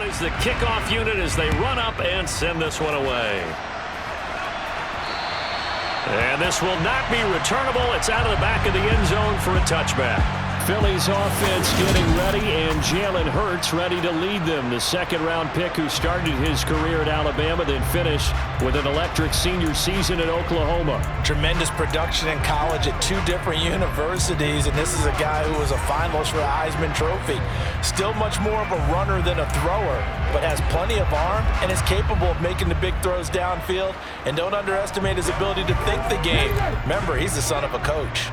is the kickoff unit as they run up and send this one away. And this will not be returnable. It's out of the back of the end zone for a touchback. Philly's offense getting ready, and Jalen Hurts ready to lead them. The second-round pick who started his career at Alabama, then finished with an electric senior season at Oklahoma. Tremendous production in college at 2 different universities, and this is a guy who was a finalist for the Heisman Trophy. Still much more of a runner than a thrower, but has plenty of arm and is capable of making the big throws downfield. And don't underestimate his ability to think the game. Remember, he's the son of a coach.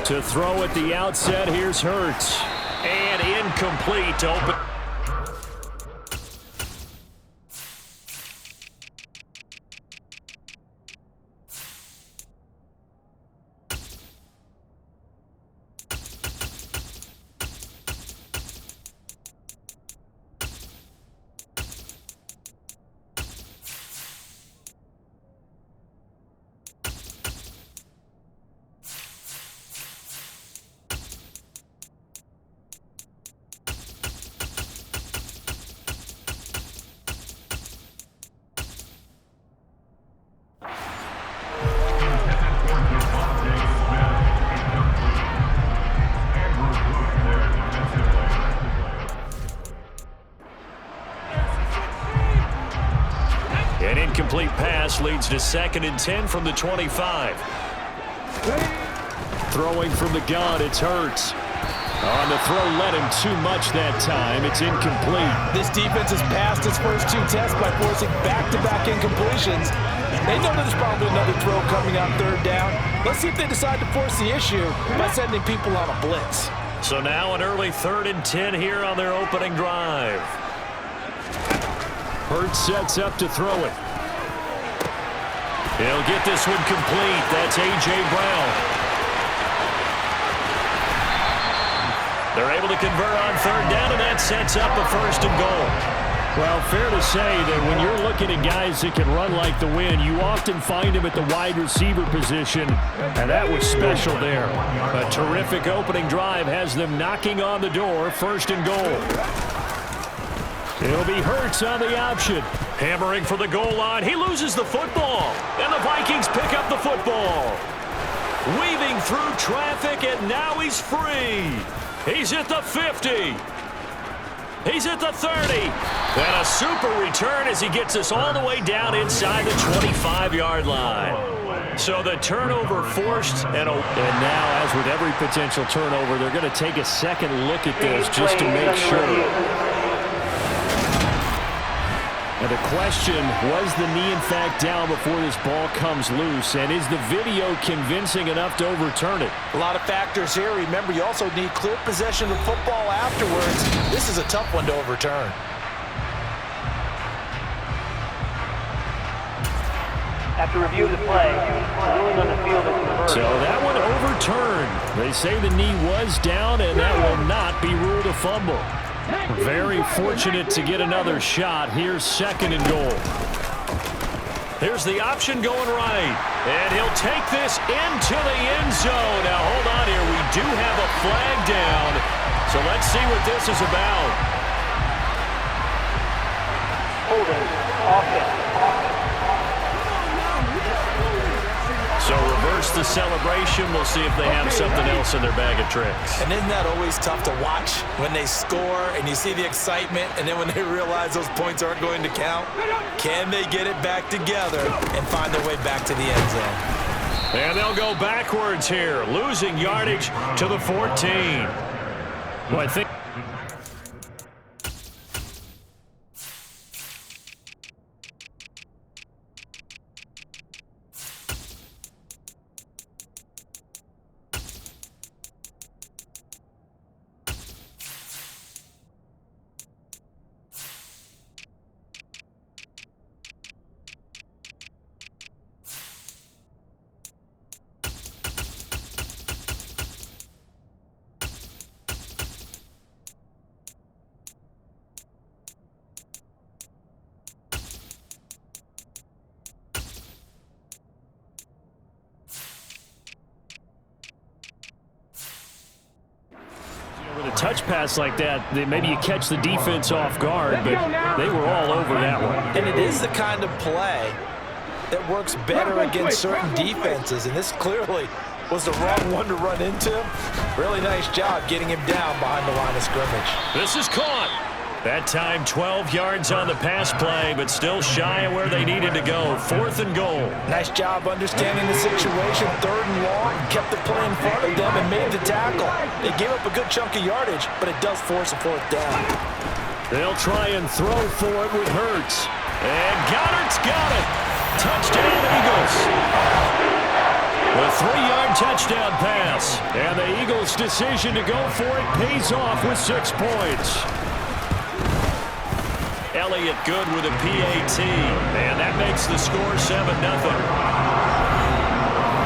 To throw at the outset, here's Hurts. And incomplete to open. An incomplete pass leads to 2nd and 10 from the 25. Throwing from the gun, it's Hurts. On the throw, led him too much that time. It's incomplete. This defense has passed its first 2 tests by forcing back-to-back incompletions. They know there's probably another throw coming on 3rd down. Let's see if they decide to force the issue by sending people on a blitz. So now an early 3rd and 10 here on their opening drive. Hurts sets up to throw it. He'll get this one complete. That's A.J. Brown. They're able to convert on 3rd down, and that sets up a 1st and goal. Well, fair to say that when you're looking at guys that can run like the wind, you often find them at the wide receiver position, and that was special there. A terrific opening drive has them knocking on the door, 1st and goal. It'll be Hurts on the option. Hammering for the goal line. He loses the football. And the Vikings pick up the football. Weaving through traffic, and now he's free. He's at the 50. He's at the 30. And a super return as he gets us all the way down inside the 25-yard line. So the turnover forced, and now, as with every potential turnover, they're going to take a second look at this just to make sure. And the question, was the knee in fact down before this ball comes loose? And is the video convincing enough to overturn it? A lot of factors here. Remember, you also need clear possession of the football afterwards. This is a tough one to overturn. After review of the play, ruling on the field is reversed. So that one overturned. They say the knee was down, and that will not be ruled a fumble. Very fortunate to get another shot. Here's 2nd and goal. Here's the option going right. And he'll take this into the end zone. Now, hold on here. We do have a flag down. So let's see what this is about. Holding, offense. So reverse the celebration. We'll see if they have something else in their bag of tricks. And isn't that always tough to watch when they score and you see the excitement, and then when they realize those points aren't going to count? Can they get it back together and find their way back to the end zone? And they'll go backwards here, losing yardage to the 14. Well, I think touch pass like that, maybe you catch the defense off guard, but they were all over that one. And it is the kind of play that works better against certain defenses, and this clearly was the wrong one to run into. Really nice job getting him down behind the line of scrimmage. This is caught. That time 12 yards on the pass play, but still shy of where they needed to go. 4th and goal. Nice job understanding the situation. 3rd and long, kept the play in front of them and made the tackle. They gave up a good chunk of yardage, but it does force a 4th down. They'll try and throw for it with Hurts. And Goddard's got it. Touchdown, Eagles. A 3-yard touchdown pass. And the Eagles' decision to go for it pays off with 6 points. Elliott good with a PAT. And that makes the score 7-0.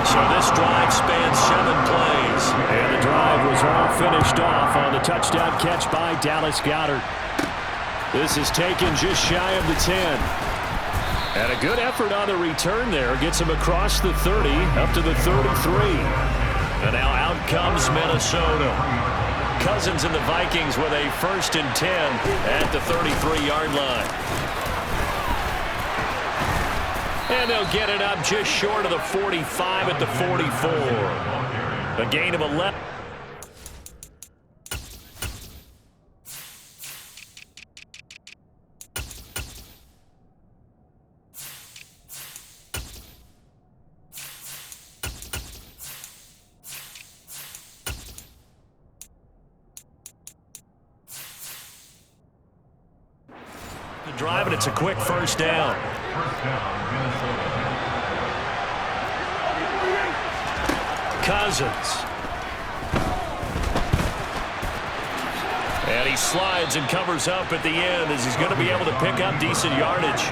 So this drive spans 7 plays. And the drive was all finished off on the touchdown catch by Dallas Goedert. This is taken just shy of the 10. And a good effort on the return there. Gets him across the 30, up to the 33. And now out comes Minnesota. Cousins and the Vikings with a 1st and 10 at the 33-yard line. And they'll get it up just short of the 45 at the 44. A gain of 11. Drive, and it's a quick 1st down. Cousins. And he slides and covers up at the end as he's going to be able to pick up decent yardage.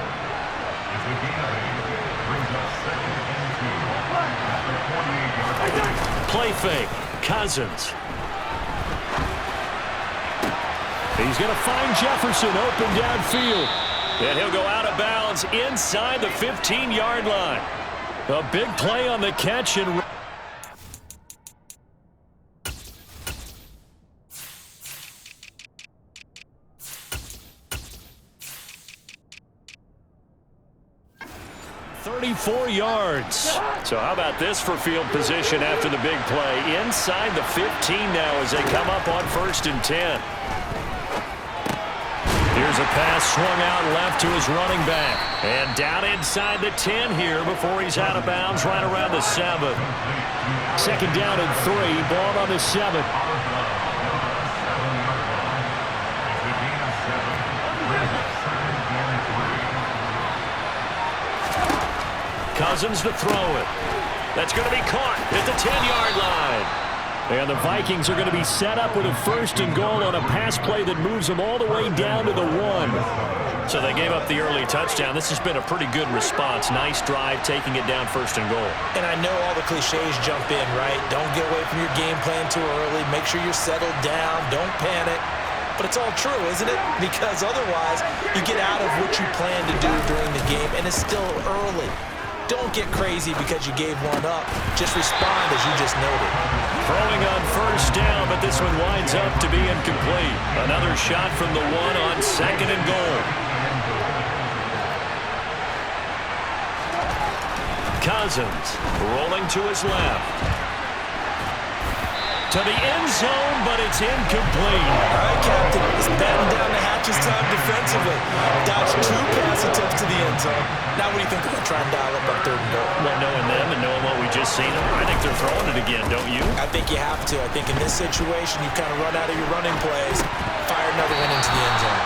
Play fake. Cousins. He's going to find Jefferson open downfield. And he'll go out of bounds inside the 15-yard line. A big play on the catch and 34 yards. So how about this for field position after the big play? Inside the 15 now as they come up on 1st and 10. Here's a pass swung out left to his running back. And down inside the 10 here before he's out of bounds right around the 7. 2nd down and 3. Ball on the 7. Cousins to throw it. That's going to be caught at the 10-yard line. And the Vikings are going to be set up with a 1st and goal on a pass play that moves them all the way down to the 1. So they gave up the early touchdown. This has been a pretty good response. Nice drive, taking it down 1st and goal. And I know all the cliches jump in, right? Don't get away from your game plan too early. Make sure you're settled down. Don't panic. But it's all true, isn't it? Because otherwise, you get out of what you plan to do during the game, and it's still early. Don't get crazy because you gave one up. Just respond as you just noted. Throwing on 1st down, but this one winds up to be incomplete. Another shot from the 1 on 2nd and goal. Cousins rolling to his left. To the end zone, but it's incomplete. All right, Captain. It's batten down the hatches time defensively. Dodged 2 pass attempts to the end zone. Now what do you think they're going to try and dial up on 3rd and goal? Well, knowing them and knowing what we just seen, I think they're throwing it again, don't you? I think you have to. I think in this situation, you kind of run out of your running plays, fire another one into the end zone.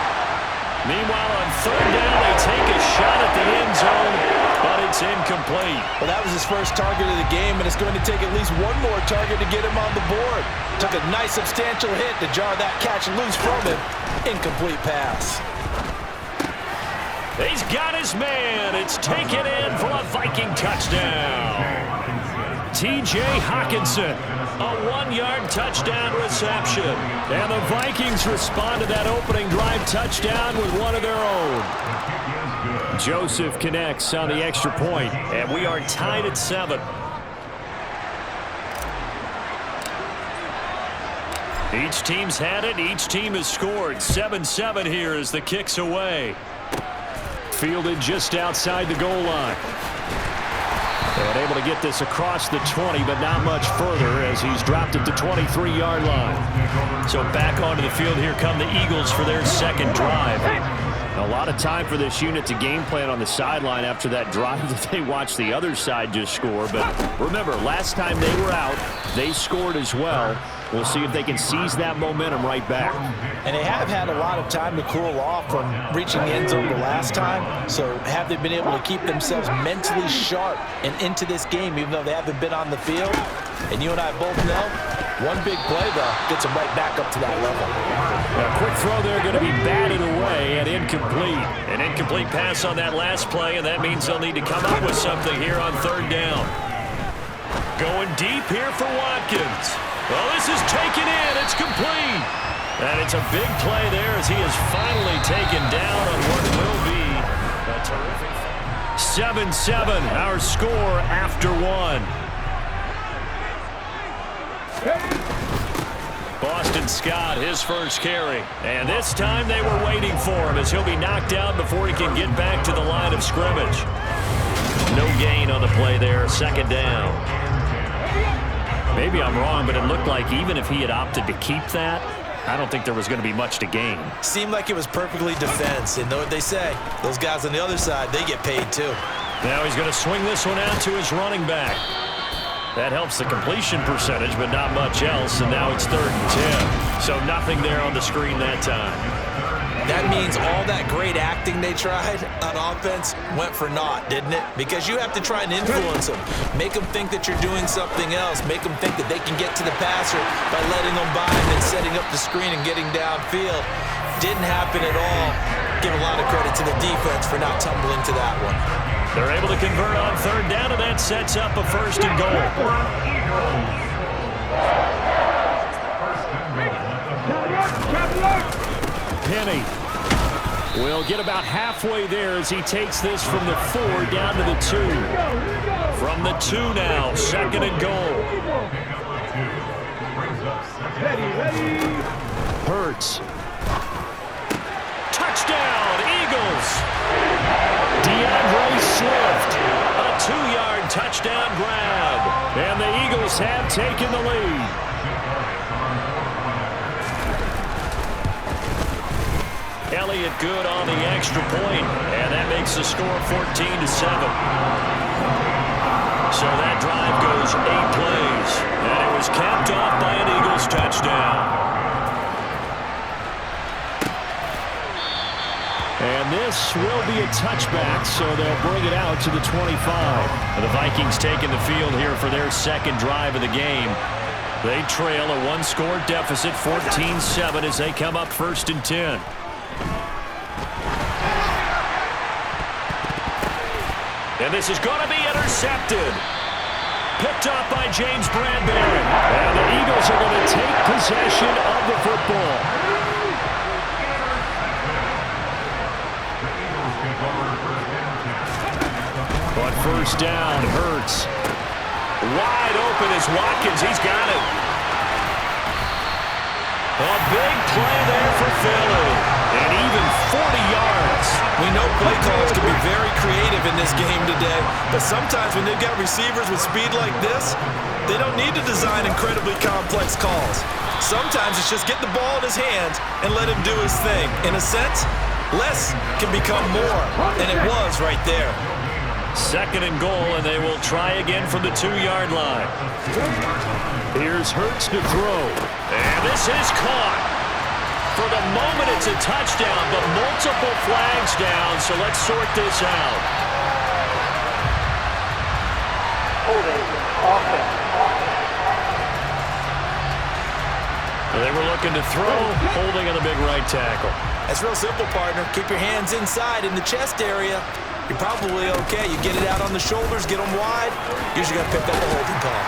Meanwhile, on 3rd down, they take a shot at the end zone, but it's incomplete. Well, that was his first target of the game, and it's going to take at least one more target to get him on the board. Took a nice substantial hit to jar that catch loose from him. Incomplete pass. He's got his man. It's taken in for a Viking touchdown. T.J. Hockenson, a 1-yard touchdown reception. And the Vikings respond to that opening drive touchdown with one of their own. Joseph connects on the extra point, and we are tied at 7. Each team's had it. Each team has scored. 7-7 here as the kick's away. Fielded just outside the goal line. And able to get this across the 20, but not much further as he's dropped it to 23-yard line. So back onto the field, here come the Eagles for their second drive. A lot of time for this unit to game plan on the sideline after that drive that they watched the other side just score. But remember, last time they were out, they scored as well. We'll see if they can seize that momentum right back. And they have had a lot of time to cool off from reaching the end zone the last time. So have they been able to keep themselves mentally sharp and into this game, even though they haven't been on the field? And you and I both know, one big play, though, gets them right back up to that level. A quick throw there going to be batted away and incomplete. An incomplete pass on that last play, and that means they'll need to come up with something here on third down. Going deep here for Watkins. Well, this is taken in. It's complete. And it's a big play there as he is finally taken down on what will be a terrific 7-7, our score after one. Boston Scott, his first carry. And this time they were waiting for him as he'll be knocked down before he can get back to the line of scrimmage. No gain on the play there, second down. Maybe I'm wrong, but it looked like even if he had opted to keep that, I don't think there was going to be much to gain. Seemed like it was perfectly defense. And know what they say, those guys on the other side, they get paid too. Now he's going to swing this one out to his running back. That helps the completion percentage, but not much else, and now it's 3rd and 10. So nothing there on the screen that time. That means all that great acting they tried on offense went for naught, didn't it? Because you have to try and influence them. Make them think that you're doing something else. Make them think that they can get to the passer by letting them by and then setting up the screen and getting downfield. Didn't happen at all. Give a lot of credit to the defense for not tumbling to that one. They're able to convert on third down, and that sets up a 1st and goal. Penny will get about halfway there as he takes this from the 4 down to the 2. From the 2 now, 2nd and goal. Hurts. Touchdown, Eagles. DeAndre Swift, a 2-yard touchdown grab. And the Eagles have taken the lead. Elliott good on the extra point, and that makes the score 14-7. So that drive goes 8 plays, and it was capped off by an Eagles touchdown. And this will be a touchback, so they'll bring it out to the 25. The Vikings taking the field here for their second drive of the game. They trail a 1-score deficit, 14-7, as they come up 1st and 10. And this is going to be intercepted. Picked up by James Bradbury. And the Eagles are going to take possession of the football. On 1st down, Hurts. Wide open is Watkins. He's got it. A big play there for Philly. And even 40 yards. We know play calls can be very creative in this game today, but sometimes when they've got receivers with speed like this, they don't need to design incredibly complex calls. Sometimes it's just get the ball in his hands and let him do his thing. In a sense, less can become more, and it was right there. 2nd and goal, and they will try again from the 2-yard line. Here's Hurts to throw. And this is caught. For the moment, it's a touchdown, but multiple flags down, so let's sort this out. Holding offense. They were looking to throw, holding on the big right tackle. That's real simple, partner. Keep your hands inside in the chest area. You're probably okay. You get it out on the shoulders, get them wide. Usually got to pick up a holding call.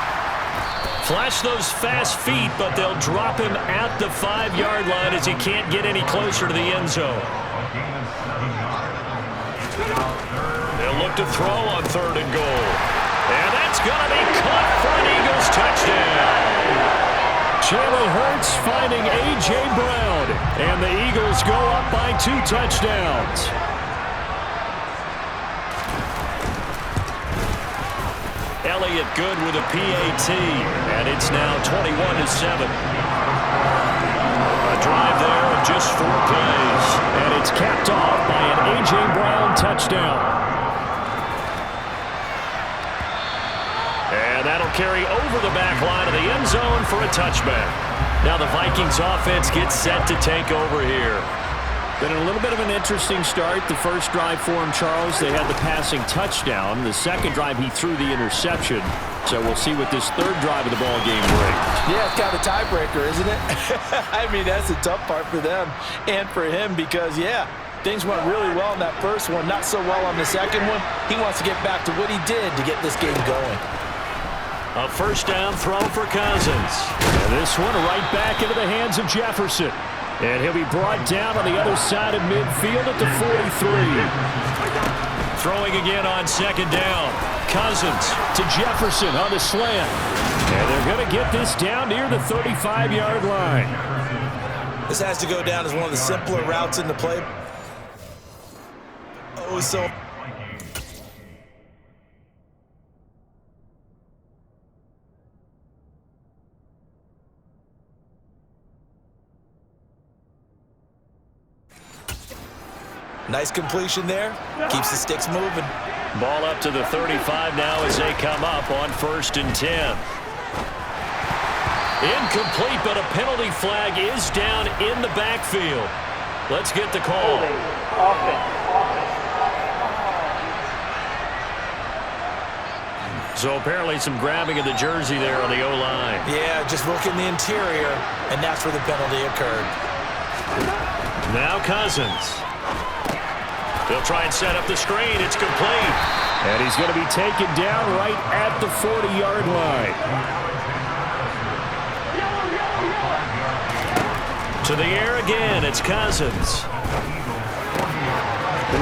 Flash those fast feet, but they'll drop him at the 5-yard line as he can't get any closer to the end zone. They'll look to throw on 3rd and goal. And that's going to be caught for an Eagles touchdown. Jalen Hurts finding A.J. Brown. And the Eagles go up by 2 touchdowns. Elliott good with a PAT, and it's now 21-7. A drive there of just 4 plays, and it's capped off by an A.J. Brown touchdown. And that'll carry over the back line of the end zone for a touchback. Now the Vikings offense gets set to take over here. Been a little bit of an interesting start. The first drive for him, Charles, they had the passing touchdown. The second drive, he threw the interception. So we'll see what this third drive of the ball game brings. Yeah, it's kind of a tiebreaker, isn't it? I mean, that's the tough part for them and for him because, yeah, things went really well in that first one, not so well on the second one. He wants to get back to what he did to get this game going. A first down throw for Cousins. And this one right back into the hands of Jefferson. And he'll be brought down on the other side of midfield at the 43. Throwing again on second down. Cousins to Jefferson on the slant. And they're going to get this down near the 35-yard line. This has to go down as one of the simpler routes in the play. Oh, so... Nice completion there. Keeps the sticks moving. Ball up to the 35 now as they come up on 1st and 10. Incomplete, but a penalty flag is down in the backfield. Let's get the call. So apparently some grabbing of the jersey there on the O-line. Yeah, just look in the interior, and that's where the penalty occurred. Now Cousins. They'll try and set up the screen. It's complete. And he's going to be taken down right at the 40-yard line. To the air again. It's Cousins.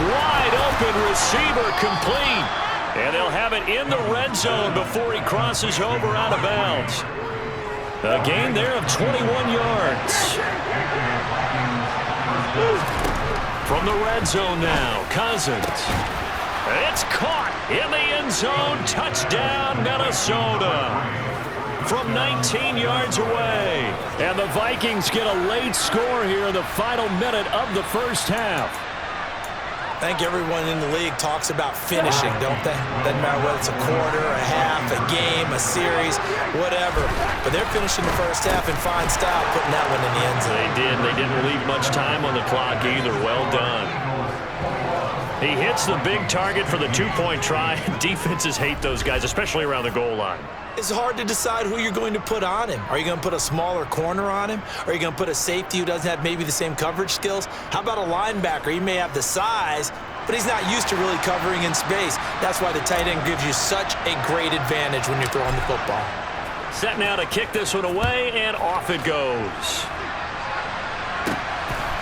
Wide open receiver complete. And they'll have it in the red zone before he crosses over out of bounds. A gain there of 21 yards. From the red zone now, Cousins. It's caught in the end zone. Touchdown, Minnesota. From 19 yards away. And the Vikings get a late score here in the final minute of the first half. I think everyone in the league talks about finishing, don't they? Doesn't matter whether it's a quarter, a half, a game, a series, whatever. But they're finishing the first half in fine style, putting that one in the end zone. They did. They didn't leave much time on the clock either. Well done. He hits the big target for the 2-point try. Defenses hate those guys, especially around the goal line. It's hard to decide who you're going to put on him. Are you going to put a smaller corner on him? Are you going to put a safety who doesn't have maybe the same coverage skills? How about a linebacker? He may have the size, but he's not used to really covering in space. That's why the tight end gives you such a great advantage when you're throwing the football. Set now to kick this one away, and off it goes.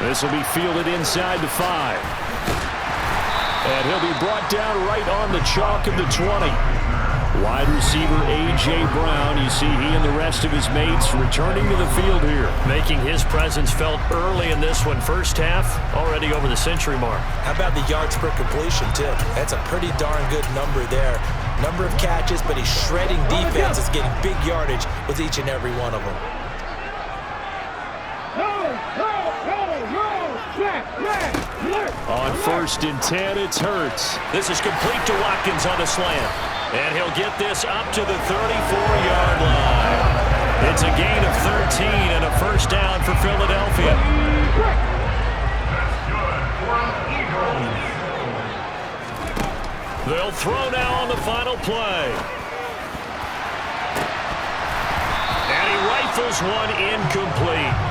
This will be fielded inside the 5. And he'll be brought down right on the chalk of the 20. Wide receiver A.J. Brown, you see he and the rest of his mates returning to the field here. Making his presence felt early in this one. First half, already over the century mark. How about the yards per completion, too? That's a pretty darn good number there. Number of catches, but he's shredding defenses, getting big yardage with each and every one of them. On 1st and 10, it's Hurts. This is complete to Watkins on the slant. And he'll get this up to the 34-yard line. It's a gain of 13 and a first down for Philadelphia. They'll throw now on the final play. And he rifles one incomplete.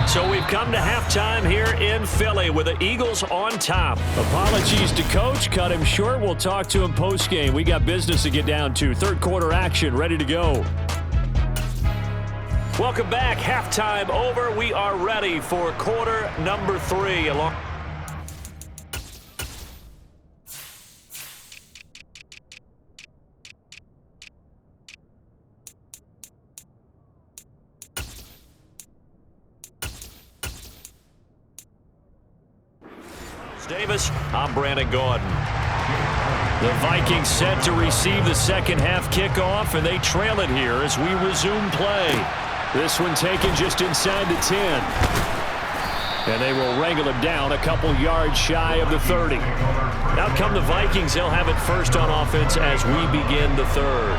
So we've come to halftime here in Philly with the Eagles on top. Apologies to Coach. Cut him short. We'll talk to him post-game. We got business to get down to. Third quarter action ready to go. Welcome back. Halftime over. We are ready for quarter number 3. Davis, I'm Brandon Gordon. The Vikings set to receive the second half kickoff, and they trail it here as we resume play. This one taken just inside the 10. And they will wrangle him down a couple yards shy of the 30. Now come the Vikings. They'll have it first on offense as we begin the third.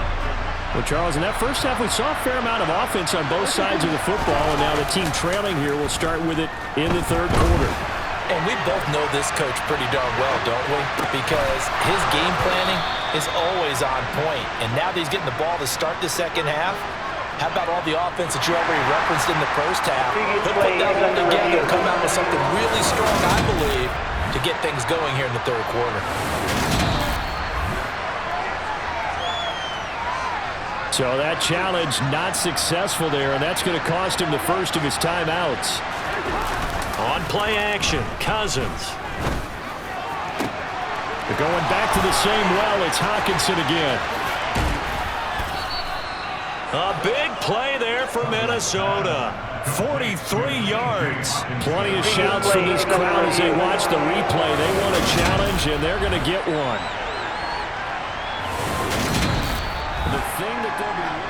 Well, Charles, in that first half, we saw a fair amount of offense on both sides of the football, and now the team trailing here will start with it in the third quarter. And we both know this coach pretty darn well, don't we? Because his game planning is always on point. And now that he's getting the ball to start the second half, how about all the offense that you already referenced in the first half? He'll put that all together and come out with something really strong, I believe, to get things going here in the third quarter. So that challenge not successful there, and that's going to cost him the first of his timeouts. On play action, Cousins. They're going back to the same well. It's Hockenson again. A big play there for Minnesota. 43 yards. Plenty of shouts from this crowd as they watch the replay. They want a challenge, and they're going to get one. The thing that they'll be...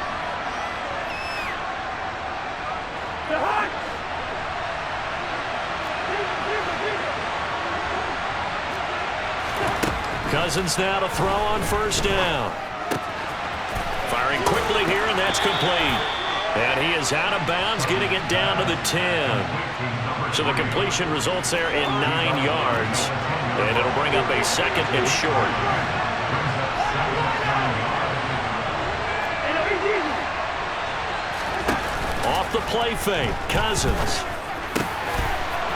Cousins now to throw on first down. Firing quickly here, and that's complete. And he is out of bounds, getting it down to the 10. So the completion results there in 9 yards. And it'll bring up a second and short. Off the play fake, Cousins.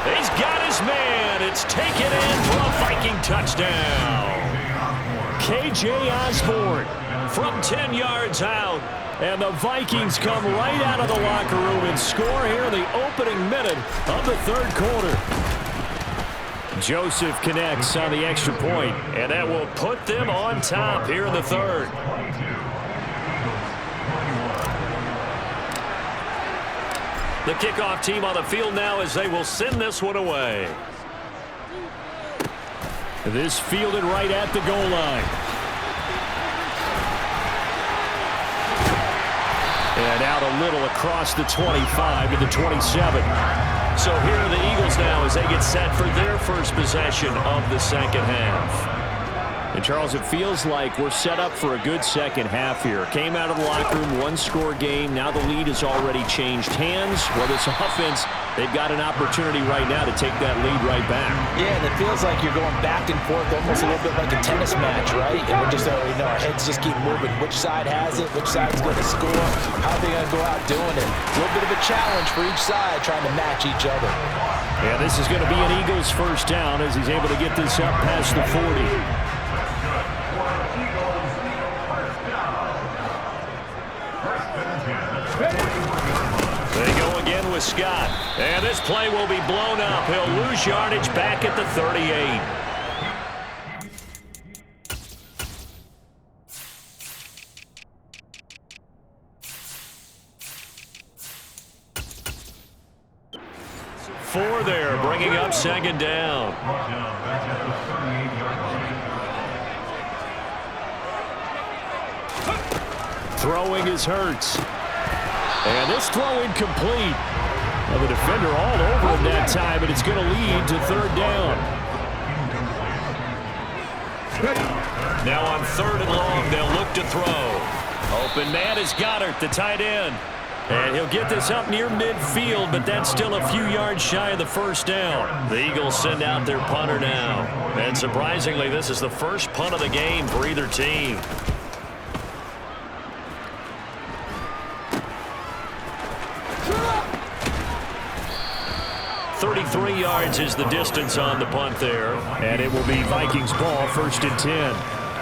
He's got his man. It's taken in for a Viking touchdown. K.J. Osborne from 10 yards out. And the Vikings come right out of the locker room and score here in the opening minute of the third quarter. Joseph connects on the extra point, and that will put them on top here in the third. The kickoff team on the field now as they will send this one away. This fielded right at the goal line. And out a little across the 25 to the 27. So here are the Eagles now as they get set for their first possession of the second half. And, Charles, it feels like we're set up for a good second half here. Came out of the locker room, one-score game. Now the lead has already changed hands. Well, this offense, they've got an opportunity right now to take that lead right back. Yeah, and it feels like you're going back and forth almost a little bit like a tennis match, right? And we're just, our heads just keep moving. Which side has it? Which side's going to score? How are they going to go out doing it? A little bit of a challenge for each side trying to match each other. Yeah, this is going to be an Eagles first down as he's able to get this up past the 40. They go again with Scott. And this play will be blown up. He'll lose yardage back at the 38. Four there, bringing up second down. Throwing is Hurts. And this throw incomplete. Well, the defender all over him that time, and it's going to lead to third down. Now on third and long, they'll look to throw. Open man is Goddard, the tight end. And he'll get this up near midfield, but that's still a few yards shy of the first down. The Eagles send out their punter now. And surprisingly, this is the first punt of the game for either team. 33 yards is the distance on the punt there. And it will be Vikings ball, 1st and 10.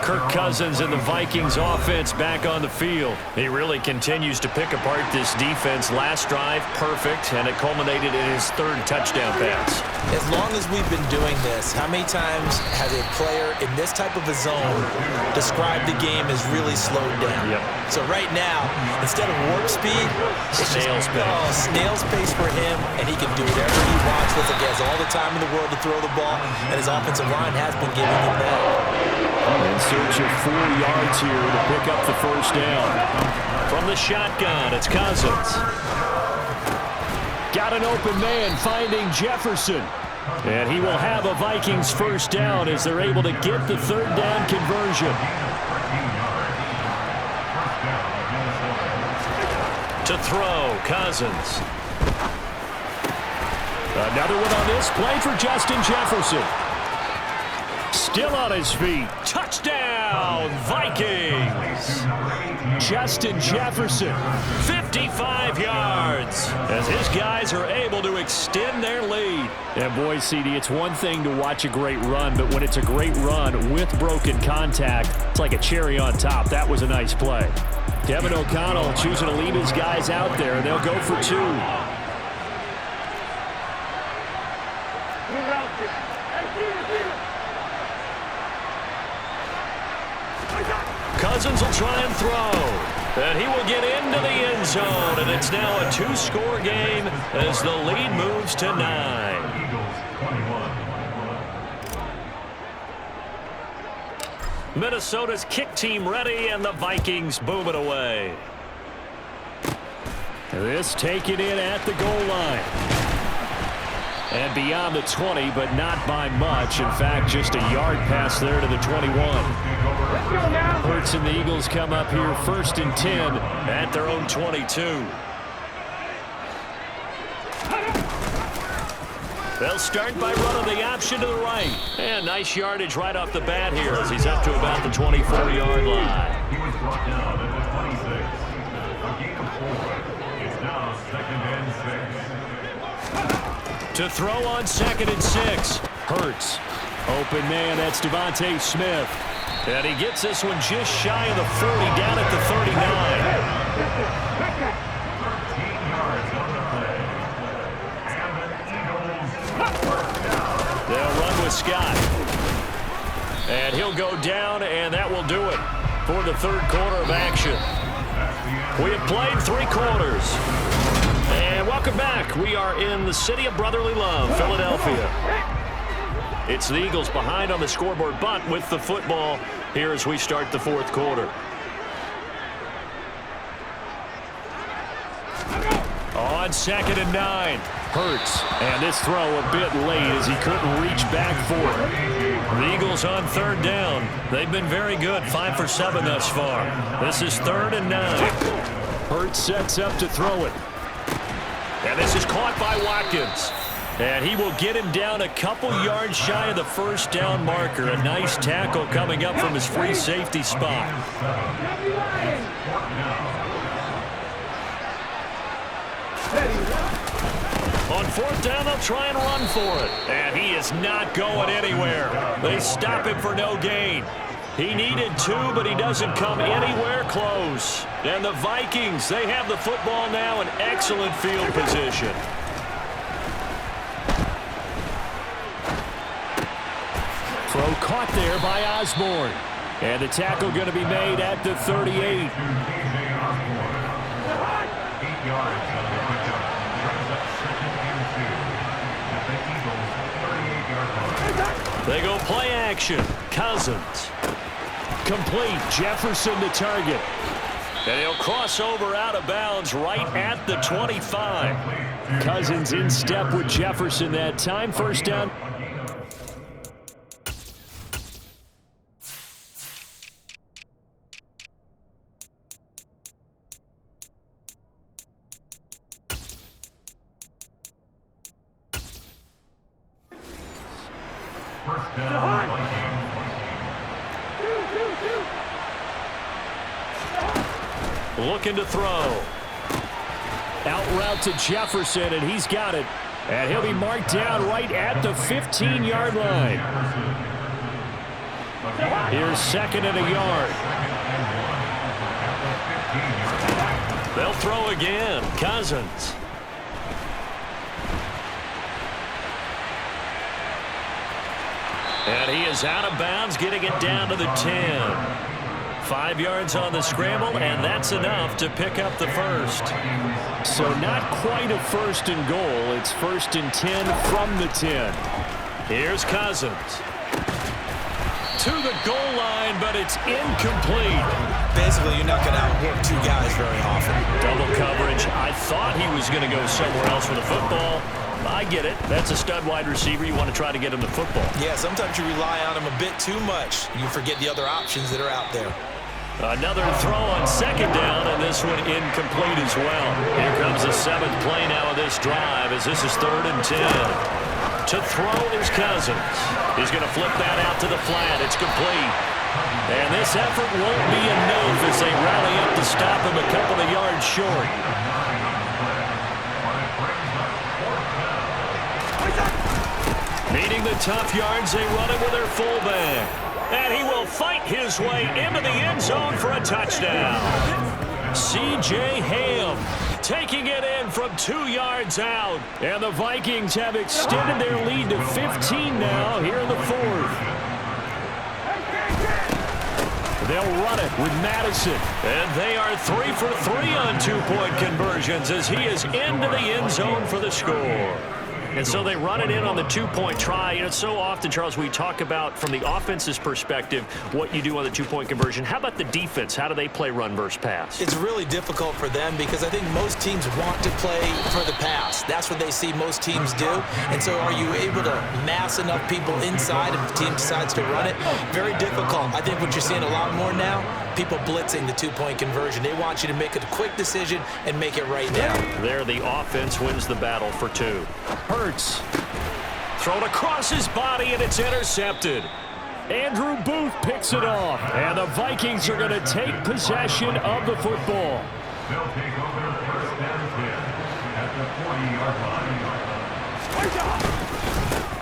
Kirk Cousins and the Vikings offense back on the field. He really continues to pick apart this defense. Last drive, perfect, and it culminated in his third touchdown pass. As long as we've been doing this, how many times has a player in this type of a zone described the game as really slowed down? Yep. So right now, instead of warp speed, it's snail's pace. Oh, snail's pace for him, and he can do whatever he wants with it. He has all the time in the world to throw the ball, and his offensive line has been giving him that. In search of 4 yards here to pick up the first down. From the shotgun, it's Cousins. Got an open man finding Jefferson. And he will have a Vikings first down as they're able to get the third down conversion. To throw, Cousins. Another one on this play for Justin Jefferson. Still on his feet. Touchdown, Vikings. Justin Jefferson, 55 yards, as his guys are able to extend their lead. And boy, CD, it's one thing to watch a great run, but when it's a great run with broken contact, it's like a cherry on top. That was a nice play. Kevin O'Connell choosing to leave his guys out there, and they'll go for 2. Cousins will try and throw. And he will get into the end zone. And it's now a 2-score game as the lead moves to 9. Minnesota's kick team ready, and the Vikings boom it away. This taken in at the goal line. And beyond the 20, but not by much. In fact, just a yard pass there to the 21. Hurts and the Eagles come up here 1st and 10 at their own 22. They'll start by running the option to the right. And nice yardage right off the bat here as he's up to about the 24-yard line. He was brought down at the 26. A gain of 4. It's now 2nd and 6. To throw on 2nd and 6. Hurts. Open man, that's Devontae Smith. And he gets this one just shy of the 40, down at the 39. 13 yards on the play. And the Eagles. They'll run with Scott. And he'll go down, and that will do it for the third quarter of action. We have played 3 quarters. And welcome back. We are in the city of brotherly love, Philadelphia. It's the Eagles behind on the scoreboard, but with the football here as we start the 4th quarter. On 2nd and 9. Hurts. And this throw a bit late as he couldn't reach back for it. The Eagles on 3rd down. They've been very good, 5 for 7 thus far. This is 3rd and 9. Hurts sets up to throw it. And this is caught by Watkins. And he will get him down a couple yards shy of the first down marker. A nice tackle coming up from his free safety spot. On 4th down, they'll try and run for it. And he is not going anywhere. They stop him for no gain. He needed 2, but he doesn't come anywhere close. And the Vikings, they have the football now in excellent field position. Throw caught there by Osborne. And the tackle going to be made at the 38. 8 yards on the pickup. Brings up 2nd and 2. At the Eagles' 38-yard line. They go play action. Cousins. Complete. Jefferson to target. And he'll cross over out of bounds right at the 25. Cousins in step with Jefferson that time. First down. First down, Vikings. Looking to throw. Out route to Jefferson, and he's got it. And he'll be marked down right at the 15-yard line. Here's second and a yard. They'll throw again. Cousins. And he is out of bounds, getting it down to the 10. 5 yards on the scramble, and that's enough to pick up the first. So not quite a first and goal. It's first and 10 from the 10. Here's Cousins. To the goal line, but it's incomplete. Basically, you're not going to outwork two guys very often. Double coverage. I thought he was going to go somewhere else with the football. I get it. That's a stud wide receiver. You want to try to get him the football. Yeah, sometimes you rely on him a bit too much. You forget the other options that are out there. Another throw on second down, and this one incomplete as well. Here comes the 7th play now of this drive as this is 3rd and 10. To throw is Cousins. He's going to flip that out to the flat. It's complete. And this effort won't be enough as they rally up to stop him a couple of yards short. Needing the tough yards, they run it with their fullback. And he will fight his way into the end zone for a touchdown. C.J. Ham taking it in from 2 yards out. And the Vikings have extended their lead to 15 now here in the 4th. They'll run it with Madison. And they are 3 for 3 on 2-point conversions as he is into the end zone for the score. And so they run it in on the 2-point try. You know, so often, Charles, we talk about from the offense's perspective what you do on the 2-point conversion. How about the defense? How do they play run versus pass? It's really difficult for them because I think most teams want to play for the pass. That's what they see most teams do. And so are you able to mass enough people inside if the team decides to run it? Very difficult. I think what you're seeing a lot more now, people blitzing the 2-point conversion. They want you to make a quick decision and make it right now. There, the offense wins the battle for 2. Hurts. Thrown across his body, and it's intercepted. Andrew Booth picks it off, and the Vikings are going to take possession of the football. They'll take over first and 10 at the 40-yard line.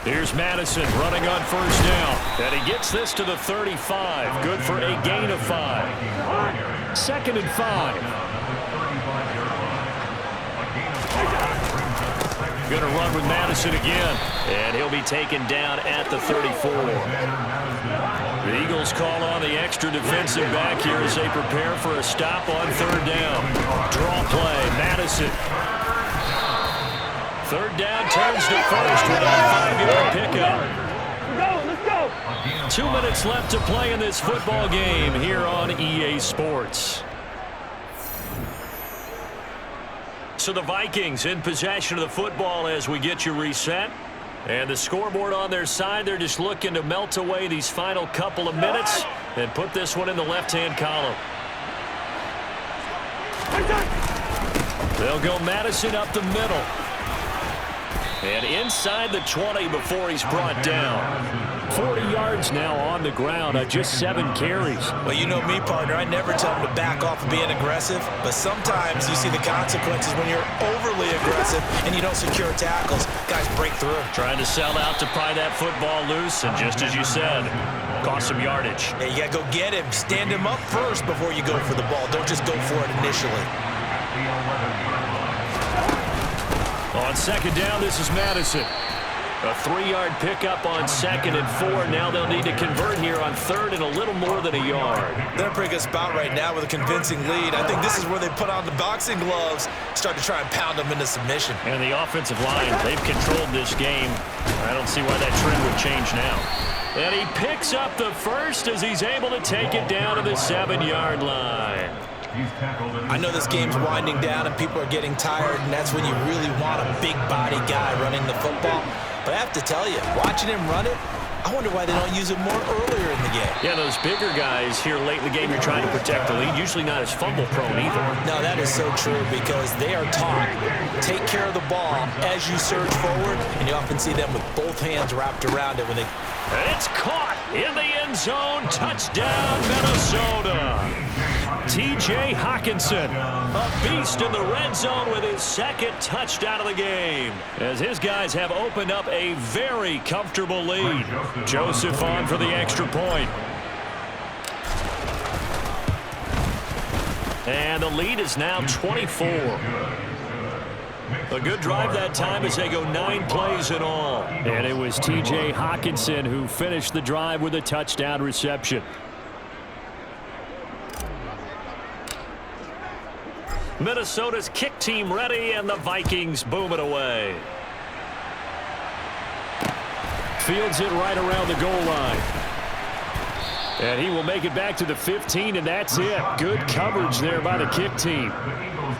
Here's Madison running on first down, and he gets this to the 35. Good for a gain of 5. 2nd and 5. Going to run with Madison again, and he'll be taken down at the 34. The Eagles call on the extra defensive back here as they prepare for a stop on 3rd down. Draw play, Madison. 3rd down turns to first with a 5-yard pickup. Let's go. 2 minutes left to play in this football game here on EA Sports. So the Vikings in possession of the football as we get you reset. And the scoreboard on their side, they're just looking to melt away these final couple of minutes and put this one in the left-hand column. They'll go Madison up the middle. And inside the 20 before he's brought down. 40 yards now on the ground on just 7 carries. Well, you know me, partner. I never tell them to back off of being aggressive, but sometimes you see the consequences when you're overly aggressive and you don't secure tackles. Guys break through. Trying to sell out to pry that football loose, and just as you said, cost some yardage. Yeah, you got to go get him. Stand him up first before you go for the ball. Don't just go for it initially. On 2nd down, this is Madison. A 3-yard pickup on 2nd and 4. Now they'll need to convert here on 3rd and a little more than a yard. They're in a pretty good spot right now with a convincing lead. I think this is where they put on the boxing gloves, start to try and pound them into submission. And the offensive line, they've controlled this game. I don't see why that trend would change now. And he picks up the first as he's able to take it down to the 7-yard line. I know this game's winding down and people are getting tired, and that's when you really want a big body guy running the football. But I have to tell you, watching him run it, I wonder why they don't use him more earlier in the game. Yeah, those bigger guys here late in the game, you're trying to protect the lead. Usually not as fumble prone either. No, that is so true because they are taught, take care of the ball as you surge forward, and you often see them with both hands wrapped around it when they... It's caught in the end zone. Touchdown, Minnesota. T.J. Hawkinson, a beast in the red zone with his 2nd touchdown of the game, as his guys have opened up a very comfortable lead. Joseph on for the extra point. And the lead is now 24. A good drive that time as they go 9 plays in all. And it was T.J. Hawkinson who finished the drive with a touchdown reception. Minnesota's kick team ready, and the Vikings boom it away. Fields it right around the goal line. And he will make it back to the 15, and that's it. Good coverage there by the kick team.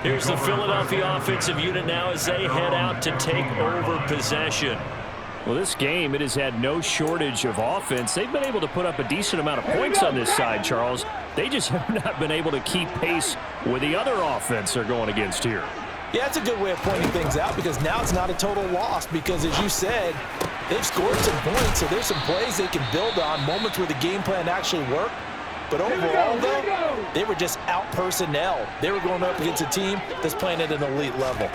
Here's the Philadelphia offensive unit now as they head out to take over possession. Well, this game, it has had no shortage of offense. They've been able to put up a decent amount of points on this side, Charles. They just have not been able to keep pace with the other offense they're going against here. Yeah, that's a good way of pointing things out because now it's not a total loss because, as you said, they've scored some points, so there's some plays they can build on, moments where the game plan actually worked. But overall, though, they were just out-personnel. They were going up against a team that's playing at an elite level.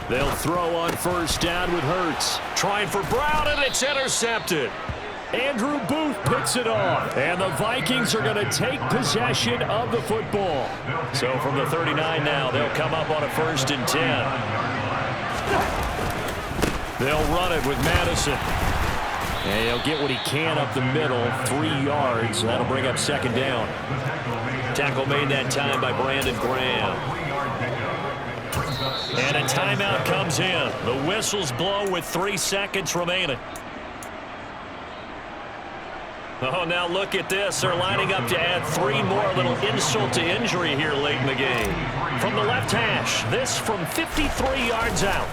They'll throw on first down with Hurts. Trying for Brown, and it's intercepted. Andrew Booth picks it off. And the Vikings are going to take possession of the football. So from the 39 now, they'll come up on a 1st and 10. They'll run it with Madison. And he'll get what he can up the middle, 3 yards. That'll bring up 2nd down. Tackle made that time by Brandon Graham. And a timeout comes in. The whistles blow with 3 seconds remaining. Oh, now look at this. They're lining up to add 3 more, a little insult to injury here late in the game. From the left hash, this from 53 yards out.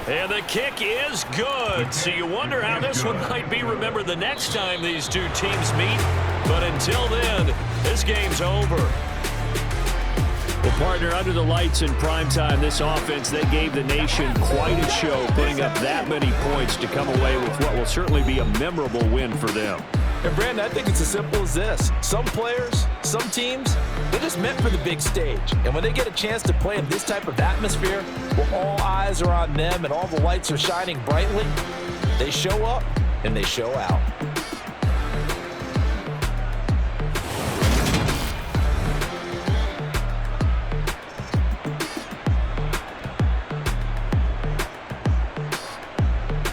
And the kick is good. So you wonder how this one might be remembered the next time these two teams meet. But until then, this game's over. Well, partner, under the lights in primetime, this offense, they gave the nation quite a show, putting up that many points to come away with what will certainly be a memorable win for them. And, Brandon, I think it's as simple as this. Some players, some teams, they're just meant for the big stage. And when they get a chance to play in this type of atmosphere, where all eyes are on them and all the lights are shining brightly, they show up and they show out.